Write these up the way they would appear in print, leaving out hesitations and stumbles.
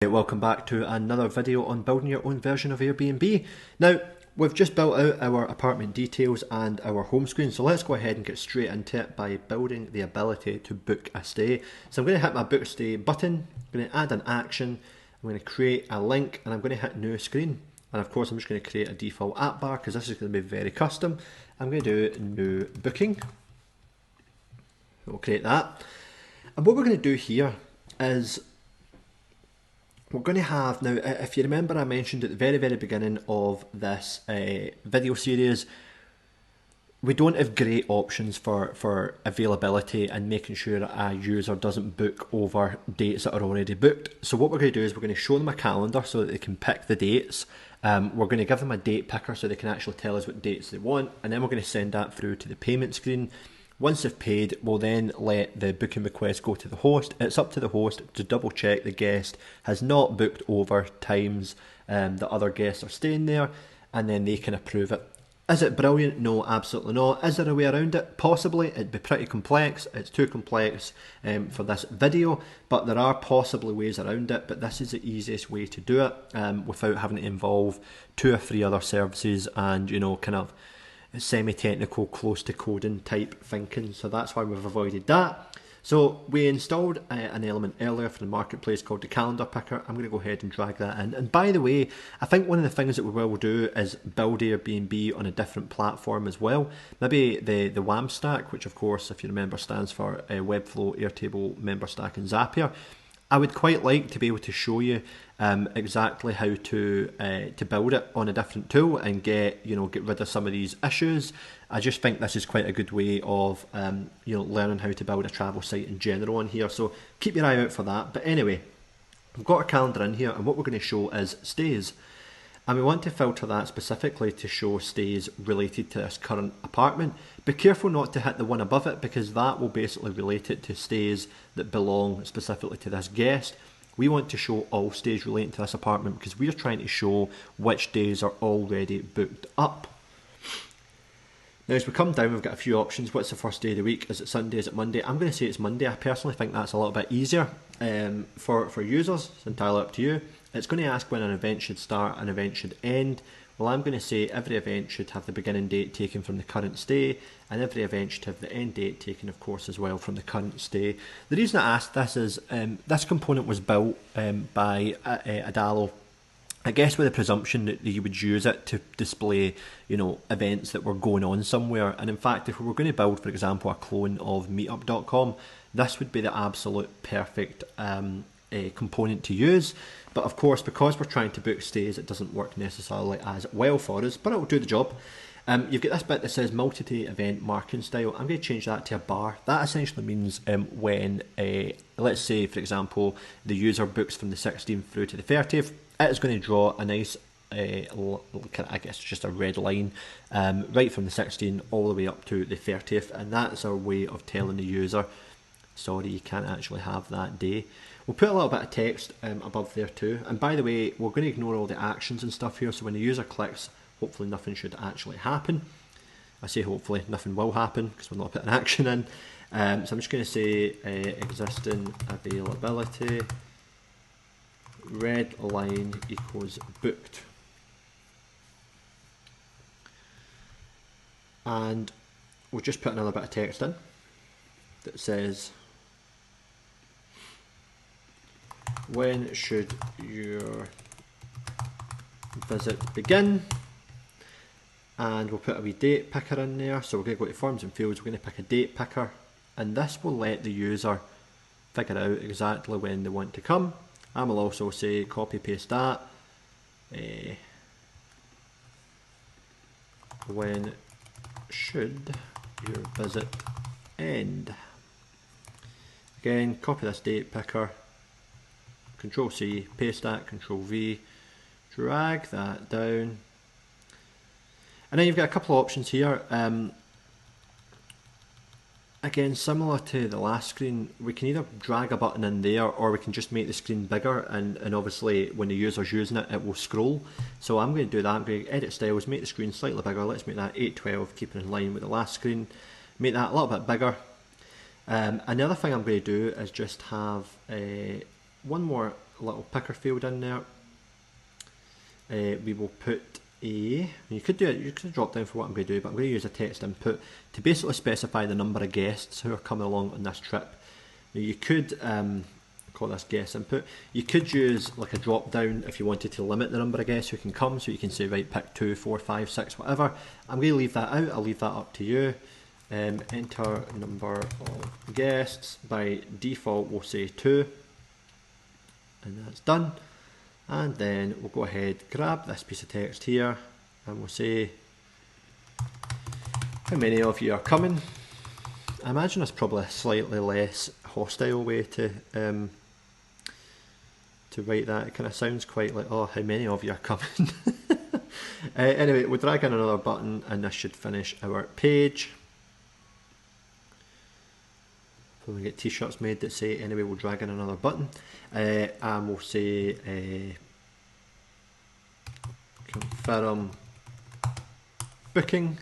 Welcome back to another video on building your own version of Airbnb. Now, we've just built out our apartment details and our home screen, so let's go ahead and get straight into it by building the ability to book a stay. So I'm going to hit my book stay button, I'm going to add an action, I'm going to create a link, and I'm going to hit new screen. And of course I'm just going to create a default app bar because this is going to be very custom. I'm going to do new booking. We'll create that. And what we're going to do here is we're going to have, now if you remember I mentioned at the very beginning of this video series, we don't have great options for availability and making sure a user doesn't book over dates that are already booked. So what we're going to do is we're going to show them a calendar so that they can pick the dates. We're going to give them a date picker so they can actually tell us what dates they want, and then we're going to send that through to the payment screen. Once they've paid, we'll then let the booking request go to the host. It's up to the host to double check the guest has not booked over times that other guests are staying there, and then they can approve it. Is it brilliant? No, absolutely not. Is there a way around it? Possibly. It'd be pretty complex. It's too complex for this video, but there are possibly ways around it, but this is the easiest way to do it without having to involve 2 or 3 other services and, you know, kind of semi-technical, close to coding type thinking. So that's why we've avoided that. So we installed an element earlier for the marketplace called the calendar picker. I'm going to go ahead and drag that in. And by the way, I think one of the things that we will do is build Airbnb on a different platform as well. Maybe the WAM stack, which of course, if you remember, stands for Webflow, Airtable, MemberStack and Zapier. I would quite like to be able to show you exactly how to build it on a different tool and get rid of some of these issues. I just think this is quite a good way of learning how to build a travel site in general on here. So keep your eye out for that. But anyway, we've got our calendar in here, and what we're going to show is stays. And we want to filter that specifically to show stays related to this current apartment. Be careful not to hit the one above it, because that will basically relate it to stays that belong specifically to this guest. We want to show all stays relating to this apartment because we're trying to show which days are already booked up. Now as we come down, we've got a few options. What's the first day of the week? Is it Sunday? Is it Monday? I'm going to say it's Monday. I personally think that's a little bit easier for users. It's entirely up to you. It's going to ask when an event should start, an event should end. Well, I'm going to say every event should have the beginning date taken from the current stay, and every event should have the end date taken, of course, as well from the current stay. The reason I asked this is this component was built by Adalo, I guess with the presumption that you would use it to display, events that were going on somewhere. And in fact, if we were going to build, for example, a clone of meetup.com, this would be the absolute perfect component to use. But of course, because we're trying to book stays, it doesn't work necessarily as well for us, but it will do the job. You've got this bit that says multi-day event marking style. I'm going to change that to a bar. That essentially means when, let's say, for example, the user books from the 16th through to the 30th, it is going to draw a nice, I guess just a red line, right from the 16th all the way up to the 30th, and that's our way of telling the user, sorry, you can't actually have that day. We'll put a little bit of text above there too. And by the way, we're going to ignore all the actions and stuff here. So when the user clicks, hopefully nothing should actually happen. I say hopefully nothing will happen because we're not putting action in. So I'm just going to say existing availability, red line equals booked. And we'll just put another bit of text in that says, when should your visit begin? And we'll put a wee date picker in there. So we're going to go to forms and fields, we're going to pick a date picker, and this will let the user figure out exactly when they want to come. And we'll also say copy paste that. When should your visit end? Again, copy this date picker. Control C, paste that, Control V, drag that down. And then you've got a couple of options here. Again, similar to the last screen, we can either drag a button in there or we can just make the screen bigger, and obviously when the user's using it, it will scroll. So I'm going to do that. I'm going to edit styles, make the screen slightly bigger. Let's make that 812, keeping in line with the last screen. Make that a little bit bigger. Another thing I'm going to do is just have one more little picker field in there. We will put you could do it, you could drop down for what I'm going to do, but I'm going to use a text input to basically specify the number of guests who are coming along on this trip. Now you could call this guest input. You could use like a drop down if you wanted to limit the number of guests who can come, so you can say, right, pick 2, 4, 5, 6, whatever. I'm going to leave that out, I'll leave that up to you. Enter number of guests. By default we'll say 2, and that's done. And then we'll go ahead, grab this piece of text here, and we'll say how many of you are coming. I imagine it's probably a slightly less hostile way to write that. It kind of sounds quite like, oh, how many of you are coming. Anyway, we'll drag in another button, and this should finish our page. When we get t-shirts made that say anyway, we'll drag in another button, and we'll say confirm booking,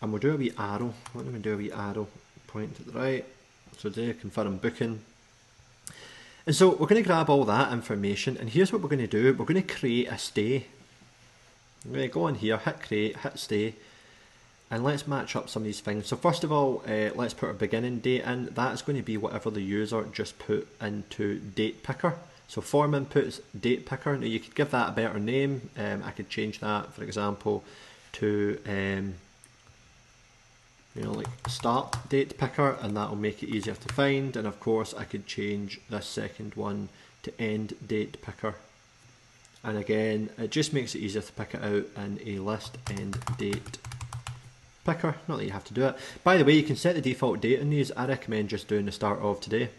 and we'll do a wee arrow. What do we do? A wee arrow point to the right, so there, confirm booking. And so we're going to grab all that information, and here's what we're going to do. We're going to create a stay. I'm going to go on here, hit create, hit stay. And let's match up some of these things. So first of all, let's put our beginning date in. That's going to be whatever the user just put into date picker. So form inputs date picker. Now you could give that a better name. I could change that, for example, to like start date picker, and that will make it easier to find. And of course, I could change this second one to end date picker. And again, it just makes it easier to pick it out in a list end date picker. Not that you have to do it. By the way, you can set the default date on these. I recommend just doing the start of today.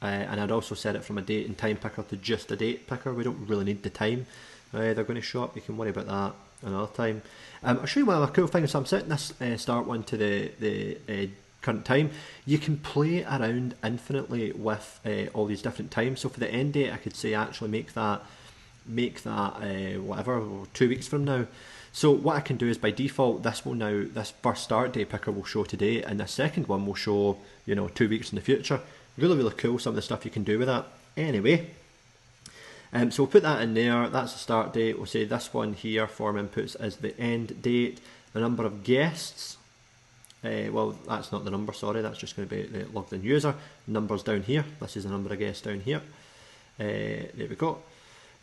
And I'd also set it from a date and time picker to just a date picker. We don't really need the time they're going to show up. You can worry about that another time. I'll show you one of the cool things. So I'm setting this start one to the current time. You can play around infinitely with all these different times. So for the end date, I could say actually make that whatever, 2 weeks from now. So what I can do is by default, this first start date picker will show today, and the second one will show 2 weeks in the future. Really, really cool, some of the stuff you can do with that. Anyway, so we'll put that in there. That's the start date. We'll say this one here, form inputs, is the end date. The number of guests, well, that's not the number, sorry, that's just going to be the logged in user. Numbers down here. This is the number of guests down here. There we go.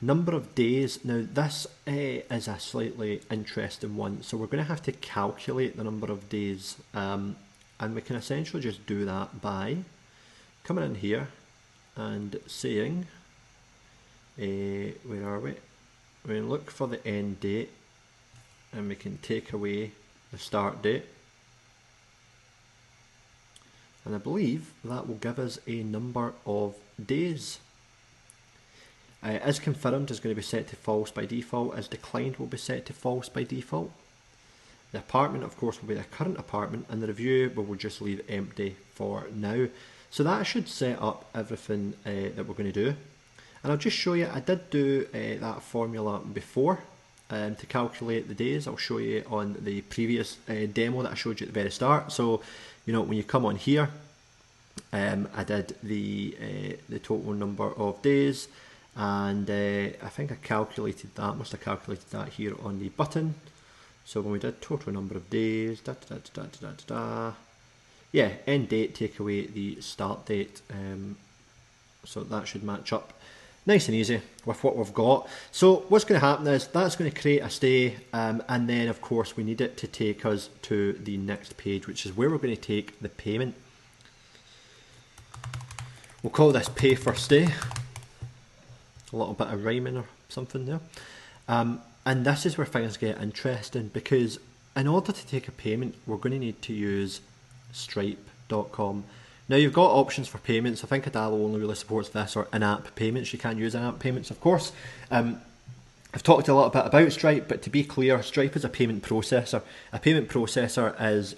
Number of days. Now this is a slightly interesting one. So we're going to have to calculate the number of days, and we can essentially just do that by coming in here and saying, where are we? We can look for the end date, and we can take away the start date. And I believe that will give us a number of days. As confirmed is going to be set to false by default. As declined will be set to false by default. The apartment, of course, will be the current apartment, and the review we will just leave empty for now. So that should set up everything that we're going to do. And I'll just show you, I did do that formula before to calculate the days. I'll show you on the previous demo that I showed you at the very start. So, when you come on here, I did the total number of days. And I think I calculated that, must have calculated that here on the button. So when we did total number of days, yeah, end date, take away the start date. So that should match up nice and easy with what we've got. So what's going to happen is that's going to create a stay, and then of course we need it to take us to the next page, which is where we're going to take the payment. We'll call this pay for stay. A little bit of rhyming or something there. And this is where things get interesting, because in order to take a payment, we're going to need to use stripe.com. Now you've got options for payments. I think Adalo only really supports this, or in-app payments. You can use in-app payments, of course. I've talked a little bit about Stripe, but to be clear, Stripe is a payment processor. A payment processor is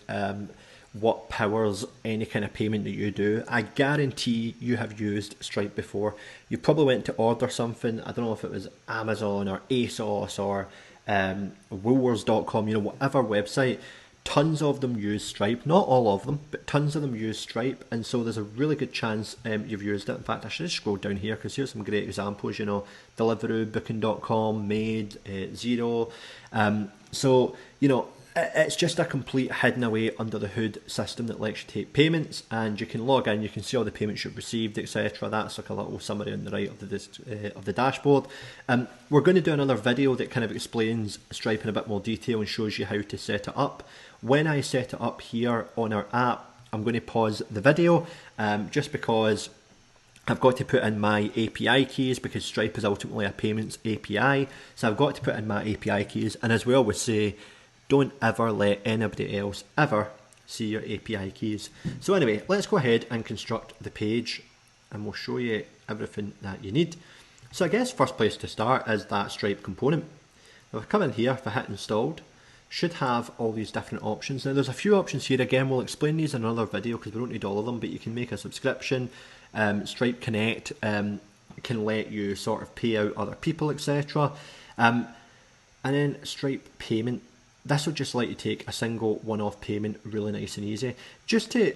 what powers any kind of payment that you do. I guarantee you have used Stripe before. You probably went to order something. I don't know if it was Amazon or ASOS or Woolworths.com, whatever website. tons of them use Stripe, not all of them, but tons of them use Stripe, and so there's a really good chance you've used it. In fact, I should just scroll down here because here's some great examples, you know, Deliveroo, Booking.com, Made, Zero. So, you know, it's just a complete hidden away under the hood system that lets you take payments, and you can log in, you can see all the payments you've received, etc. That's like a little summary on the right of the dashboard. We're going to do another video that kind of explains Stripe in a bit more detail and shows you how to set it up. When I set it up here on our app, I'm going to pause the video just because I've got to put in my API keys, because Stripe is ultimately a payments API. So I've got to put in my API keys, and as we always say, don't ever let anybody else ever see your API keys. So anyway, let's go ahead and construct the page, and we'll show you everything that you need. So I guess first place to start is that Stripe component. If I come in here, if I hit installed, should have all these different options. Now there's a few options here. Again, we'll explain these in another video because we don't need all of them, but you can make a subscription. Stripe Connect can let you sort of pay out other people, etc. And then Stripe Payment. This will just let you take a single one-off payment, really nice and easy. Just to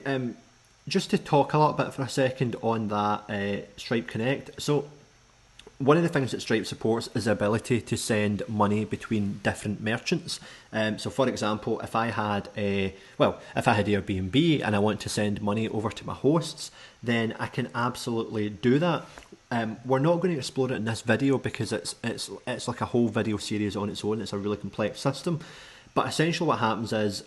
talk a little bit for a second on that Stripe Connect. So one of the things that Stripe supports is the ability to send money between different merchants. So for example, if I had Airbnb and I want to send money over to my hosts, then I can absolutely do that. We're not going to explore it in this video because it's like a whole video series on its own. It's a really complex system. But essentially what happens is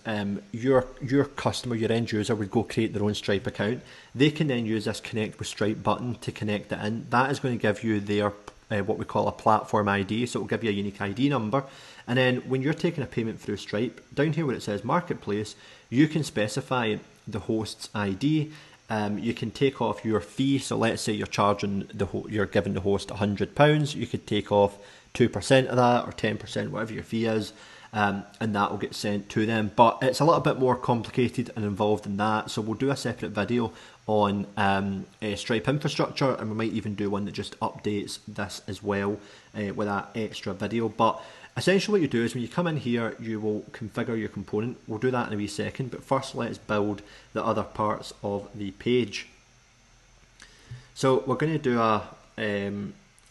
your customer, your end user, would go create their own Stripe account. They can then use this Connect with Stripe button to connect it in. That is going to give you their what we call a platform ID, so it will give you a unique ID number. And then when you're taking a payment through Stripe, down here where it says Marketplace, you can specify the host's ID. You can take off your fee. So let's say you're charging you're giving the host £100. You could take off 2% of that or 10%, whatever your fee is. And that will get sent to them, but it's a little bit more complicated and involved than that, so we'll do a separate video on Stripe infrastructure, and we might even do one that just updates this as well with that extra video. But essentially what you do is when you come in here, you will configure your component. We'll do that in a wee second, but first let's build the other parts of the page. So we're going to do a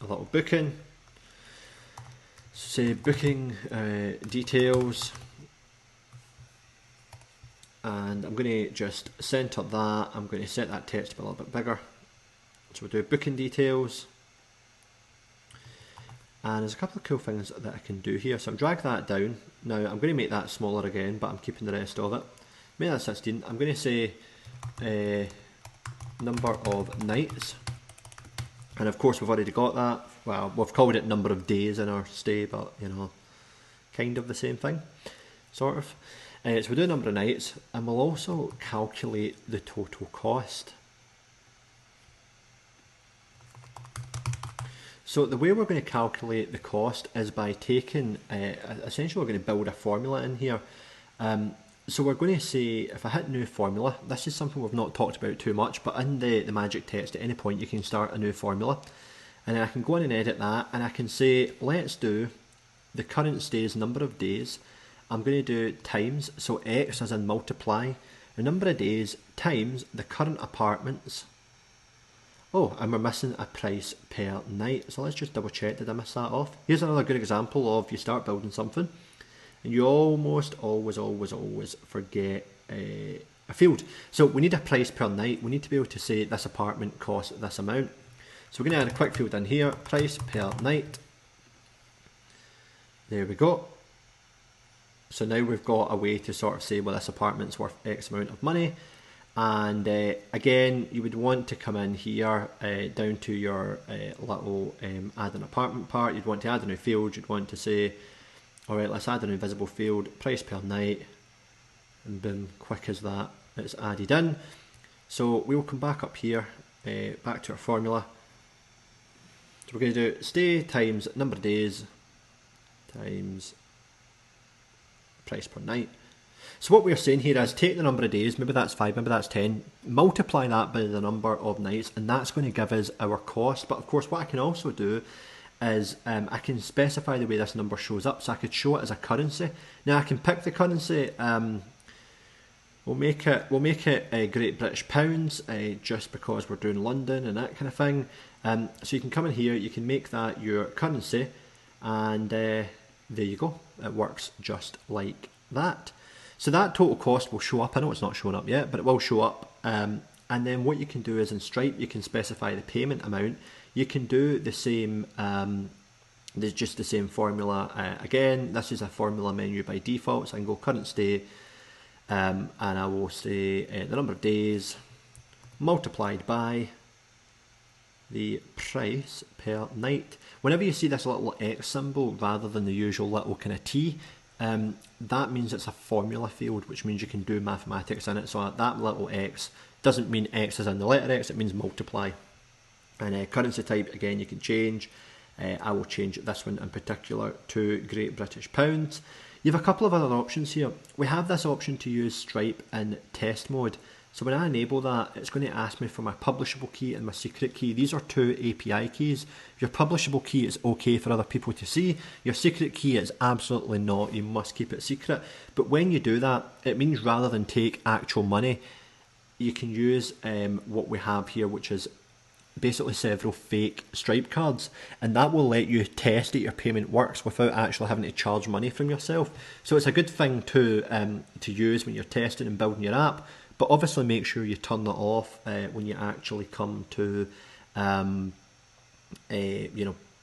little booking. Say booking details, and I'm going to just center that. I'm going to set that text to be a little bit bigger. So we'll do booking details, and there's a couple of cool things that I can do here. So I'll drag that down. Now I'm going to make that smaller again, but I'm keeping the rest of it. Make that 16. I'm going to say number of nights, and of course we've already got that. Well, we've called it number of days in our stay, but you know, kind of the same thing, sort of. So we'll do a number of nights, and we'll also calculate the total cost. So the way we're going to calculate the cost is by taking, essentially we're going to build a formula in here. So we're going to say, if I hit new formula, this is something we've not talked about too much, but in the magic text at any point you can start a new formula. And then I can go in and edit that, and I can say, let's do the current stay's number of days. I'm going to do times, so X as in multiply, the number of days times the current apartments. Oh, and we're missing a price per night. So let's just double check, did I miss that off? Here's another good example of you start building something, and you almost always forget a field. So we need a price per night. We need to be able to say this apartment costs this amount. So we're going to add a quick field in here, price per night. There we go. So now we've got a way to sort of say, well, this apartment's worth X amount of money. And again, you would want to come in here down to your little add an apartment part. You'd want to add a new field. You'd want to say, all right, let's add an invisible field, price per night. And boom, quick as that, it's added in. So we will come back up here, back to our formula. So we're going to do stay times number of days times price per night. So what we're saying here is take the number of days, maybe that's 5, maybe that's 10, multiply that by the number of nights, and that's going to give us our cost. But of course what I can also do is I can specify the way this number shows up, so I could show it as a currency. Now I can pick the currency We'll make it Great British pounds, just because we're doing London and that kind of thing. So you can come in here, you can make that your currency, and there you go. It works just like that. So that total cost will show up. I know it's not showing up yet, but it will show up. And then what you can do is in Stripe, you can specify the payment amount. You can do the same. There's just the same formula again. This is a formula menu by default, so I can go current stay. And I will say the number of days multiplied by the price per night. Whenever you see this little X symbol rather than the usual little kind of T, that means it's a formula field, which means you can do mathematics in it. So that little X doesn't mean X is in the letter X, it means multiply. And currency type, again, you can change. I will change this one in particular to Great British Pounds. You have a couple of other options here. We have this option to use Stripe in test mode. So when I enable that, it's going to ask me for my publishable key and my secret key. These are two API keys. Your publishable key is okay for other people to see. Your secret key is absolutely not. You must keep it secret. But when you do that, it means rather than take actual money, you can use what we have here, which is basically several fake Stripe cards, and that will let you test that your payment works without actually having to charge money from yourself. So it's a good thing to use when you're testing and building your app, but obviously make sure you turn that off when you actually come to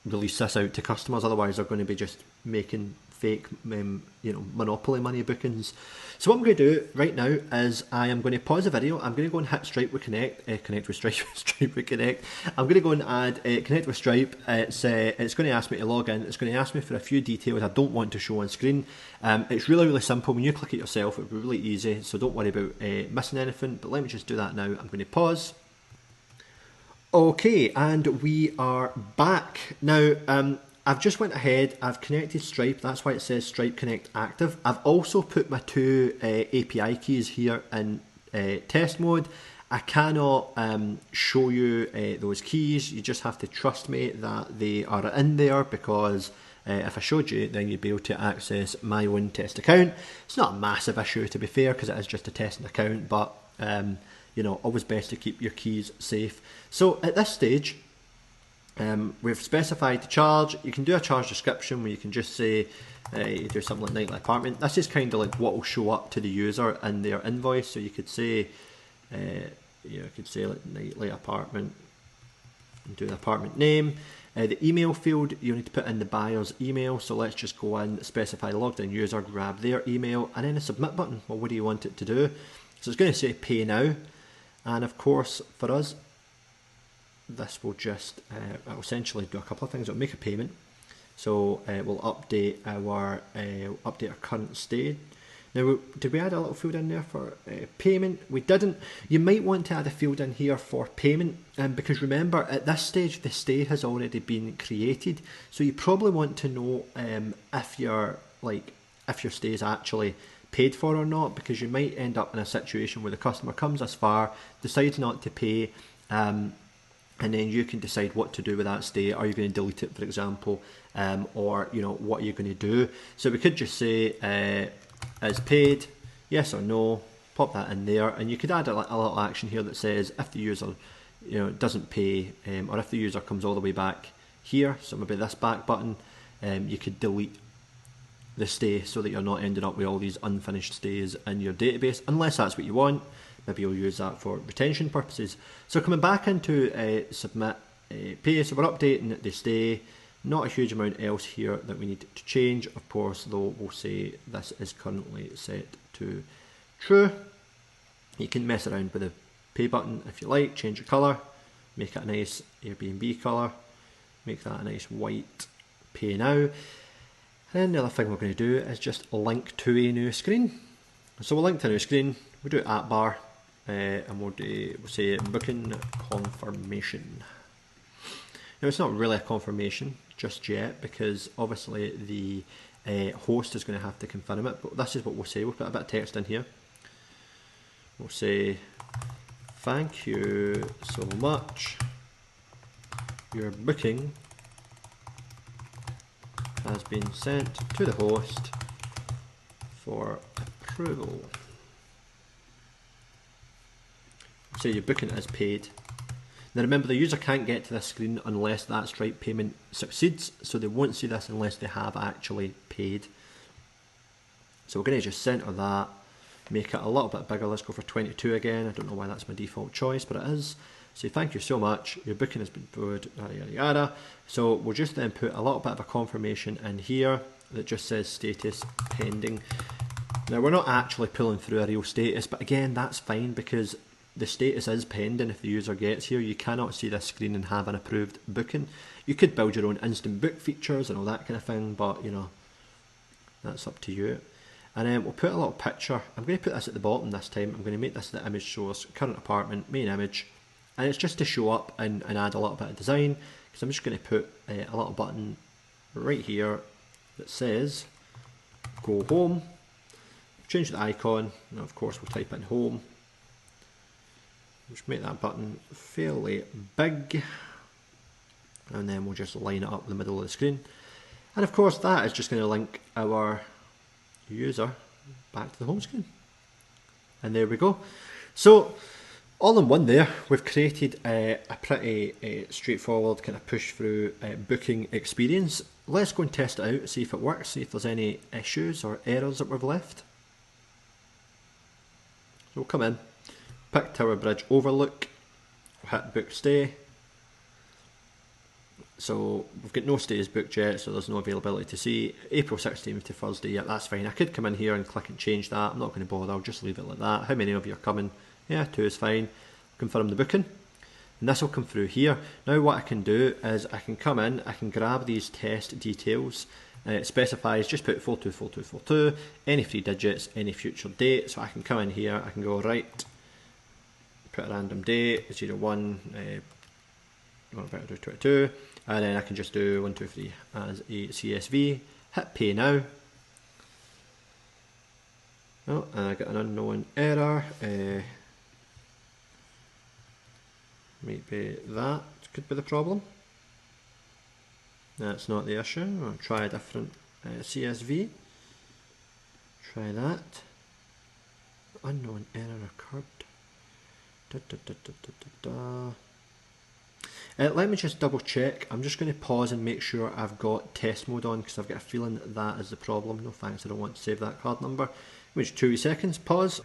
release this out to customers. Otherwise they're going to be just making fake monopoly money bookings. So what I'm going to do right now is I am going to pause the video. I'm going to go and hit Stripe with Connect, Connect with Stripe, Stripe with Connect. I'm going to go and add Connect with Stripe. It's going to ask me to log in. It's going to ask me for a few details I don't want to show on screen. It's really, really simple. When you click it yourself, it'll be really easy. So don't worry about missing anything. But let me just do that now. I'm going to pause. Okay, and we are back. Now, I've just went ahead, I've connected Stripe, that's why it says Stripe Connect active. I've also put my two API keys here in test mode. I cannot show you those keys, you just have to trust me that they are in there, because if I showed you, then you'd be able to access my own test account. It's not a massive issue, to be fair, because it is just a testing account, but always best to keep your keys safe. So at this stage, we've specified the charge. You can do a charge description where you can just say you do something like nightly apartment. This is kind of like what will show up to the user in their invoice. So you could say, like nightly apartment, and do the apartment name. The email field, you need to put in the buyer's email. So let's just go in, specify logged in user, grab their email, and then a submit button. Well, what do you want it to do? So it's going to say pay now, and of course for us, this will just it'll essentially do a couple of things. It'll make a payment, so we'll update our current state. Now, did we add a little field in there for payment? We didn't. You might want to add a field in here for payment, because remember at this stage the stay has already been created, so you probably want to know if your stay is actually paid for or not, because you might end up in a situation where the customer comes this far, decides not to pay, and then you can decide what to do with that stay. Are you going to delete it, for example, or what are you going to do? So we could just say is paid, yes or no, pop that in there, and you could add a little action here that says if the user doesn't pay, or if the user comes all the way back here, so maybe this back button, you could delete the stay so that you're not ending up with all these unfinished stays in your database, unless that's what you want. Maybe you'll use that for retention purposes. So coming back into submit pay, so we're updating the stay. Not a huge amount else here that we need to change. Of course, though, we'll say this is currently set to true. You can mess around with the pay button if you like, change the colour, make it a nice Airbnb colour, make that a nice white pay now. And then the other thing we're going to do is just link to a new screen. So we'll link to a new screen, we'll do app bar, and we'll say booking confirmation. Now it's not really a confirmation just yet, because obviously the host is going to have to confirm it, but this is what we'll say. We'll put a bit of text in here. We'll say, thank you so much, your booking has been sent to the host for approval. say your booking is paid. Now remember, the user can't get to this screen unless that Stripe payment succeeds, so they won't see this unless they have actually paid. So we're going to just center that, make it a little bit bigger. Let's go for 22 again. I don't know why that's my default choice, but it is. Say thank you so much, your booking has been paid, yada yada yada. So we'll just then put a little bit of a confirmation in here that just says status pending. Now we're not actually pulling through a real status, but again that's fine because the status is pending. If the user gets here, you cannot see this screen and have an approved booking. You could build your own instant book features and all that kind of thing, but you know, that's up to you. And then we'll put a little picture. I'm going to put this at the bottom this time. I'm going to make this the image source, current apartment, main image. And it's just to show up and add a little bit of design, because I'm just going to put a little button right here that says go home. Change the icon, and of course we'll type in home. Just make that button fairly big, and then we'll just line it up in the middle of the screen. And of course that is just going to link our user back to the home screen. And there we go. So all in one there, we've created a pretty straightforward kind of push through booking experience. Let's go and test it out, see if it works, see if there's any issues or errors that we've left. So we'll come in, pick Tower Bridge Overlook, we'll hit book stay. So we've got no stays booked yet, so there's no availability to see. April 16th to Thursday, yeah, that's fine. I could come in here and click and change that. I'm not going to bother, I'll just leave it like that. How many of you are coming? Yeah, 2 is fine. Confirm the booking. And this will come through here. Now what I can do is I can come in, I can grab these test details. It specifies, just put 424242, any 3 digits, any future date. So I can come in here, I can go right, put a random date, 01, what about I do 22, and then I can just do 123 as a CSV, hit pay now. Oh, and I got an unknown error. Maybe that could be the problem. That's not the issue. I'll try a different CSV. Try that. Unknown error occurred. Let me just double check. I'm just going to pause and make sure I've got test mode on, because I've got a feeling that is the problem. No thanks, I don't want to save that card number. Which 2 seconds, pause.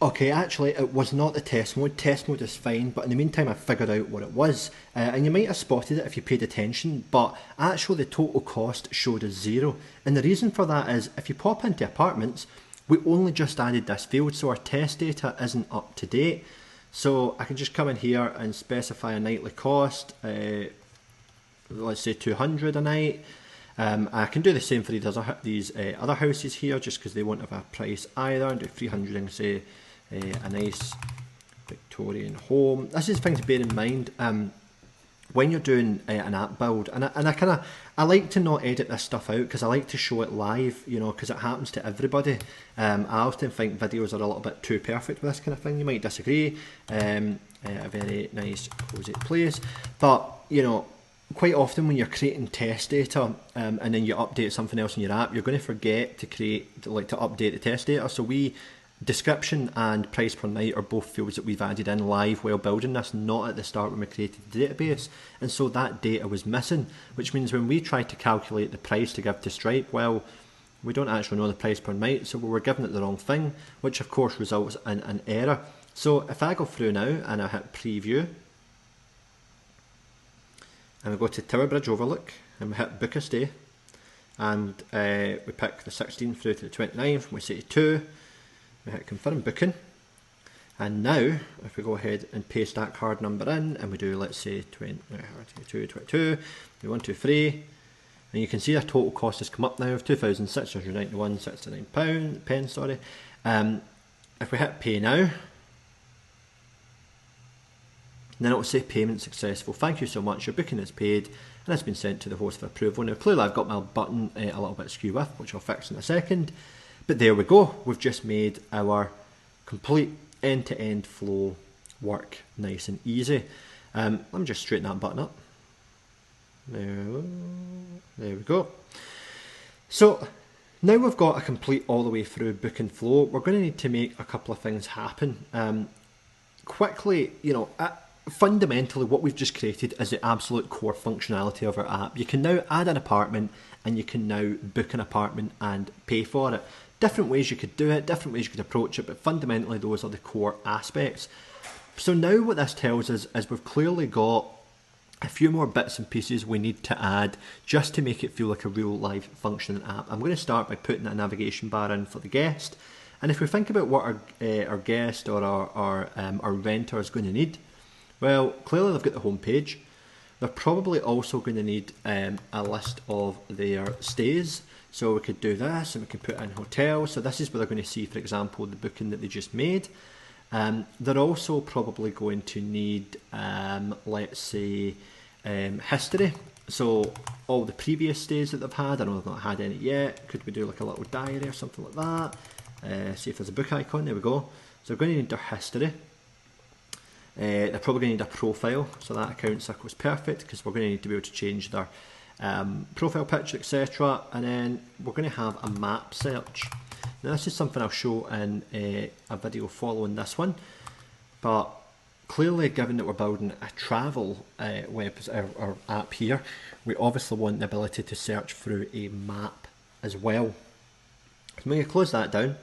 Okay, actually it was not the test mode. Test mode is fine, but in the meantime I figured out what it was. And you might have spotted it if you paid attention, but actually the total cost showed as 0. And the reason for that is, if you pop into apartments, we only just added this field, so our test data isn't up to date. So I can just come in here and specify a nightly cost, let's say 200 a night. I can do the same for these other houses here, just because they won't have a price either, and do 300 and say a nice Victorian home. This is the thing to bear in mind when you're doing an app build, and I like to not edit this stuff out, because I like to show it live, you know, because it happens to everybody. I often think videos are a little bit too perfect with this kind of thing. You might disagree. A very nice cozy place, but you know, quite often when you're creating test data and then you update something else in your app, you're going to forget to update the test data. So description and price per night are both fields that we've added in live while building this, not at the start when we created the database. And so that data was missing, which means when we tried to calculate the price to give to Stripe, well, we don't actually know the price per night, so we were giving it the wrong thing, which of course results in an error. So if I go through now and I hit preview, and we go to Tower Bridge Overlook, and we hit book a stay, and we pick the 16th through to the 29th, and we say 2, we hit confirm booking, and now if we go ahead and paste that card number in, and we do, let's say 22, do 1, 2, 3, and you can see our total cost has come up now of £2,691.69 sorry. If we hit pay now, and then it will say payment successful. Thank you so much, your booking is paid and it's been sent to the host for approval. Now clearly I've got my button a little bit skew with, which I'll fix in a second. But there we go, we've just made our complete end-to-end flow work nice and easy. Let me just straighten that button up. There we go. So now we've got a complete all the way through booking flow, we're going to need to make a couple of things happen. quickly, fundamentally what we've just created is the absolute core functionality of our app. You can now add an apartment and you can now book an apartment and pay for it. Different ways you could do it, different ways you could approach it, but fundamentally those are the core aspects. So now what this tells us is we've clearly got a few more bits and pieces we need to add just to make it feel like a real live functioning app. I'm going to start by putting a navigation bar in for the guest. And if we think about what our guest or our renter is going to need, well, clearly they've got the home page. They're probably also going to need a list of their stays. So we could do this and we can put in hotels. So this is where they're going to see, for example, the booking that they just made. They're also probably going to need, let's say, history. So all the previous stays that they've had, I know they've not had any yet. Could we do like a little diary or something like that? See if there's a book icon, there we go. So they're going to need their history. They're probably going to need a profile, so that account circle is perfect because we're going to need to be able to change their profile picture, etc. And then we're going to have a map search. Now this is something I'll show in a video following this one, but clearly given that we're building a travel our app here, we obviously want the ability to search through a map as well. So I'm going to close that down.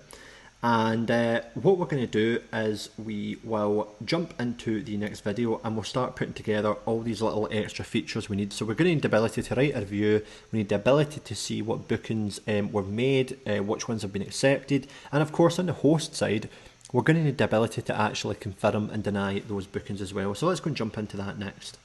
And what we're going to do is we will jump into the next video and we'll start putting together all these little extra features we need. So we're going to need the ability to write a review, we need the ability to see what bookings were made, which ones have been accepted, and of course on the host side, we're going to need the ability to actually confirm and deny those bookings as well. So let's go and jump into that next.